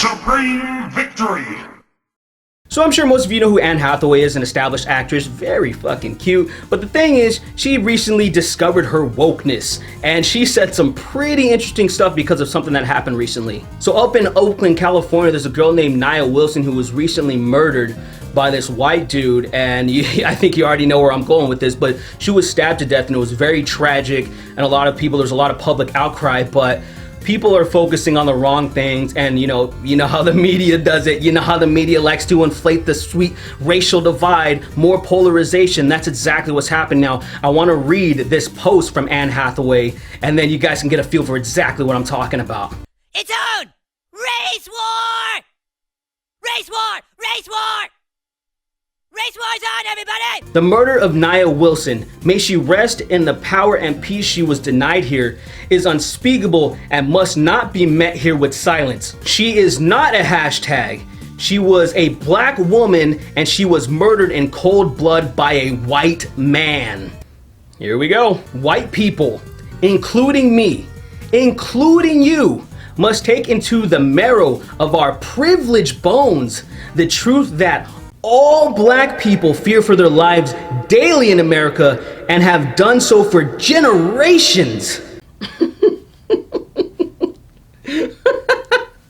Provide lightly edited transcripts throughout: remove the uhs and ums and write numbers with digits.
supreme victory. So I'm sure most of you know who Anne Hathaway is, an established actress, very fucking cute. But the thing is, she recently discovered her wokeness, and she said some pretty interesting stuff because of something that happened recently. So up in Oakland, California, there's a girl named Nia Wilson who was recently murdered by this white dude, and I think you already know where I'm going with this, but she was stabbed to death, and it was very tragic, and a lot of people, there's a lot of public outcry, but people are focusing on the wrong things, and you know how the media does it. You know how the media likes to inflate the sweet racial divide, more polarization. That's exactly what's happening now. I want to read this post from Anne Hathaway, and then you guys can get a feel for exactly what I'm talking about. It's on! Race war! Race war! Race war! Race war's on, everybody! The murder of Nia Wilson, may she rest in the power and peace she was denied here, is unspeakable and must not be met here with silence. She is not a hashtag. She was a black woman, and she was murdered in cold blood by a white man. Here we go. White people, including me, including you, must take into the marrow of our privileged bones the truth that all black people fear for their lives daily in America and have done so for generations.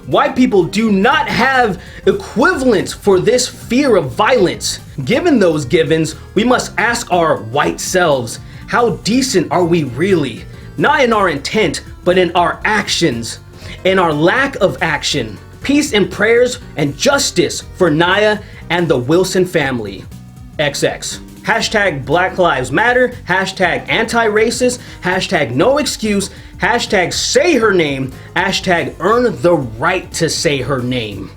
White people do not have equivalents for this fear of violence. Given those givens, we must ask our white selves, how decent are we really? Not in our intent, but in our actions, in our lack of action. Peace and prayers and justice for Nia and the Wilson family. XX. Hashtag Black Lives Matter. Hashtag anti-racist. Hashtag no excuse. Hashtag say her name. Hashtag earn the right to say her name.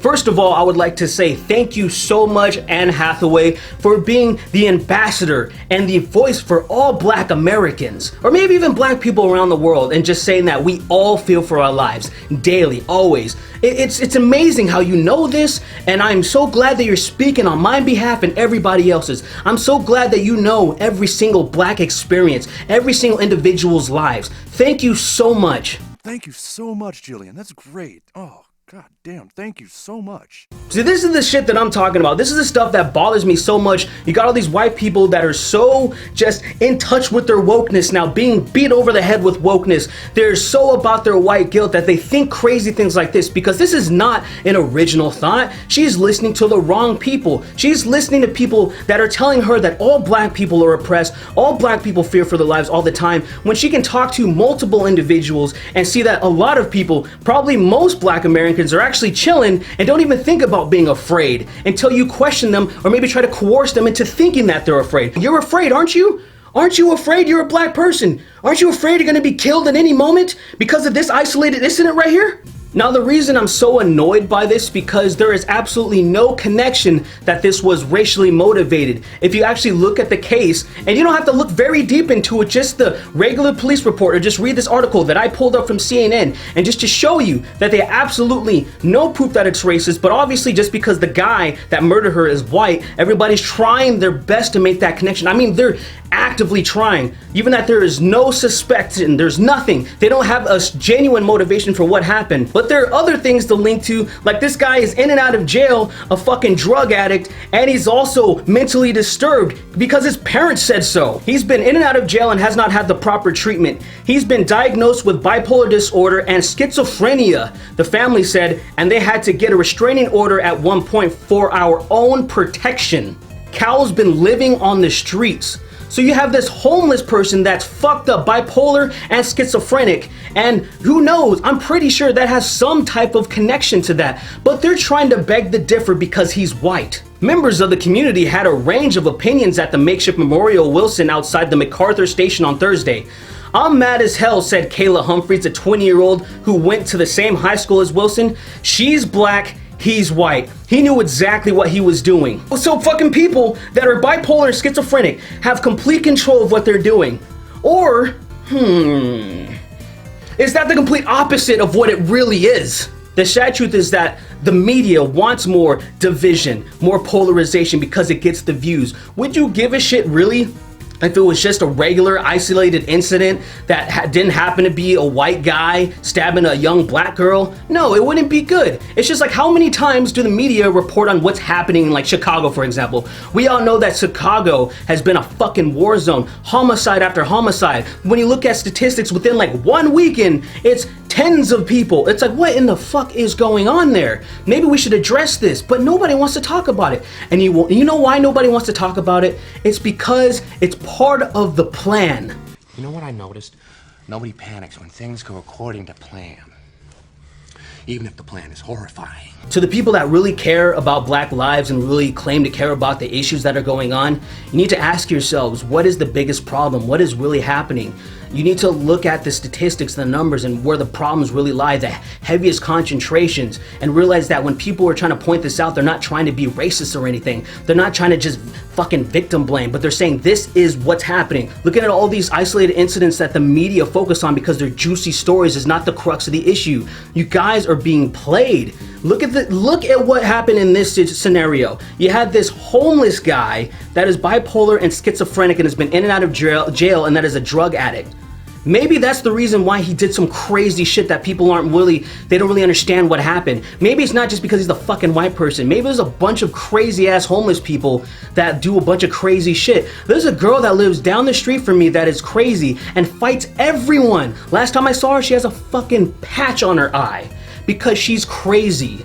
First of all, I would like to say thank you so much, Anne Hathaway, for being the ambassador and the voice for all black Americans, or maybe even black people around the world, and just saying that we all feel for our lives, daily, always. It's amazing how you know this, and I'm so glad that you're speaking on my behalf and everybody else's. I'm so glad that you know every single black experience, every single individual's lives. Thank you so much. Thank you so much, Jillian. That's great. Oh, God damn, thank you so much. See, this is the shit that I'm talking about. This is the stuff that bothers me so much. You got all these white people that are so just in touch with their wokeness now, being beat over the head with wokeness. They're so about their white guilt that they think crazy things like this, because this is not an original thought. She's listening to the wrong people. She's listening to people that are telling her that all black people are oppressed, all black people fear for their lives all the time, when she can talk to multiple individuals and see that a lot of people, probably most black Americans, are actually chilling and don't even think about being afraid until you question them or maybe try to coerce them into thinking that they're afraid. You're afraid, aren't you? Aren't you afraid you're a black person? Aren't you afraid you're going to be killed at any moment because of this isolated incident right here? Now, the reason I'm so annoyed by this because there is absolutely no connection that this was racially motivated. If you actually look at the case, and you don't have to look very deep into it, just the regular police report, or just read this article that I pulled up from CNN, and just to show you that they have absolutely no proof that it's racist, but obviously just because the guy that murdered her is white, everybody's trying their best to make that connection. I mean, they're actively trying, even that there is no suspect and there's nothing. They don't have a genuine motivation for what happened. But there are other things to link to, like this guy is in and out of jail, a fucking drug addict, and he's also mentally disturbed because his parents said so. He's been in and out of jail and has not had the proper treatment. He's been diagnosed with bipolar disorder and schizophrenia, the family said, and they had to get a restraining order at one point for our own protection. Cal's been living on the streets. So you have this homeless person that's fucked up, bipolar and schizophrenic, and who knows, I'm pretty sure that has some type of connection to that, but they're trying to beg the differ because he's white. Members of the community had a range of opinions at the makeshift Memorial Wilson outside the MacArthur station on Thursday. I'm mad as hell, said Kayla Humphreys, a 20-year-old who went to the same high school as Wilson. She's black, he's white. He knew exactly what he was doing. So fucking people that are bipolar and schizophrenic have complete control of what they're doing. Or, is that the complete opposite of what it really is? The sad truth is that the media wants more division, more polarization because it gets the views. Would you give a shit really if it was just a regular isolated incident that didn't happen to be a white guy stabbing a young black girl, no, it wouldn't be good. It's just like, how many times do the media report on what's happening in like Chicago, for example? We all know that Chicago has been a fucking war zone, homicide after homicide. When you look at statistics within like 1 weekend, it's tens of people. It's like, what in the fuck is going on there? Maybe we should address this, but nobody wants to talk about it. And you know why nobody wants to talk about it? It's because it's part of the plan. You know what I noticed? Nobody panics when things go according to plan, even if the plan is horrifying. To the people that really care about Black lives and really claim to care about the issues that are going on, you need to ask yourselves, what is the biggest problem? What is really happening? You need to look at the statistics, the numbers, and where the problems really lie, the heaviest concentrations, and realize that when people are trying to point this out, they're not trying to be racist or anything. They're not trying to just fucking victim blame, but they're saying this is what's happening. Looking at all these isolated incidents that the media focus on because they're juicy stories is not the crux of the issue. You guys are being played. Look at what happened in this scenario. You had this homeless guy that is bipolar and schizophrenic and has been in and out of jail, and that is a drug addict. Maybe that's the reason why he did some crazy shit that people they don't really understand what happened. Maybe it's not just because he's a fucking white person. Maybe there's a bunch of crazy ass homeless people that do a bunch of crazy shit. There's a girl that lives down the street from me that is crazy and fights everyone. Last time I saw her, she has a fucking patch on her eye because she's crazy.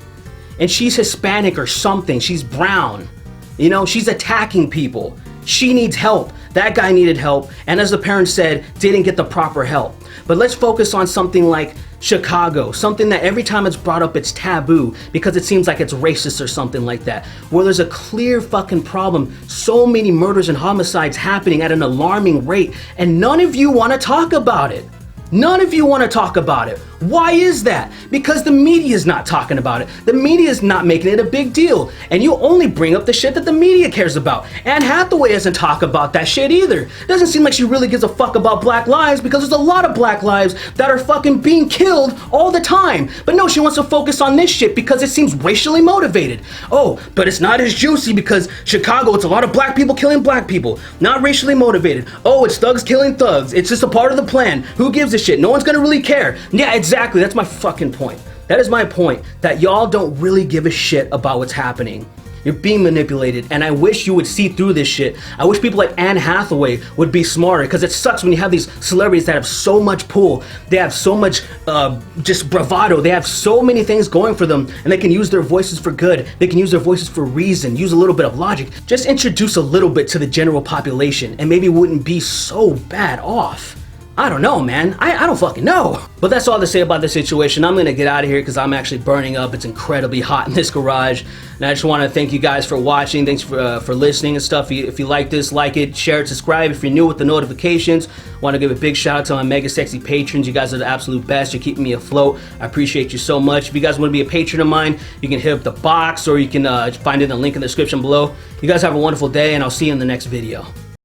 And she's Hispanic or something. She's brown. You know, she's attacking people. She needs help. That guy needed help, and as the parents said, didn't get the proper help. But let's focus on something like Chicago, something that every time it's brought up, it's taboo because it seems like it's racist or something like that, where there's a clear fucking problem. So many murders and homicides happening at an alarming rate, and none of you want to talk about it. None of you want to talk about it. Why is that? Because the media is not talking about it. The media is not making it a big deal. And you only bring up the shit that the media cares about. Anne Hathaway doesn't talk about that shit either. It doesn't seem like she really gives a fuck about Black lives because there's a lot of Black lives that are fucking being killed all the time. But no, she wants to focus on this shit because it seems racially motivated. Oh, but it's not as juicy because Chicago, it's a lot of Black people killing Black people. Not racially motivated. Oh, it's thugs killing thugs. It's just a part of the plan. Who gives a shit? No one's gonna really care. Yeah, exactly. That's my fucking point. That is my point, that y'all don't really give a shit about what's happening. You're being manipulated, and I wish you would see through this shit. I wish people like Anne Hathaway would be smarter, because it sucks when you have these celebrities that have so much pull. They have so much just bravado. They have so many things going for them, and they can use their voices for good. They can use their voices for reason, use a little bit of logic. Just introduce a little bit to the general population, and maybe it wouldn't be so bad off. I don't know, man. I don't fucking know. But that's all to say about the situation. I'm gonna get out of here because I'm actually burning up. It's incredibly hot in this garage. And I just want to thank you guys for watching. Thanks for listening and stuff. If you like this, like it, share it, subscribe. If you're new with the notifications, want to give a big shout out to my mega sexy patrons. You guys are the absolute best. You're keeping me afloat. I appreciate you so much. If you guys want to be a patron of mine, you can hit up the box or you can find it in the link in the description below. You guys have a wonderful day, and I'll see you in the next video.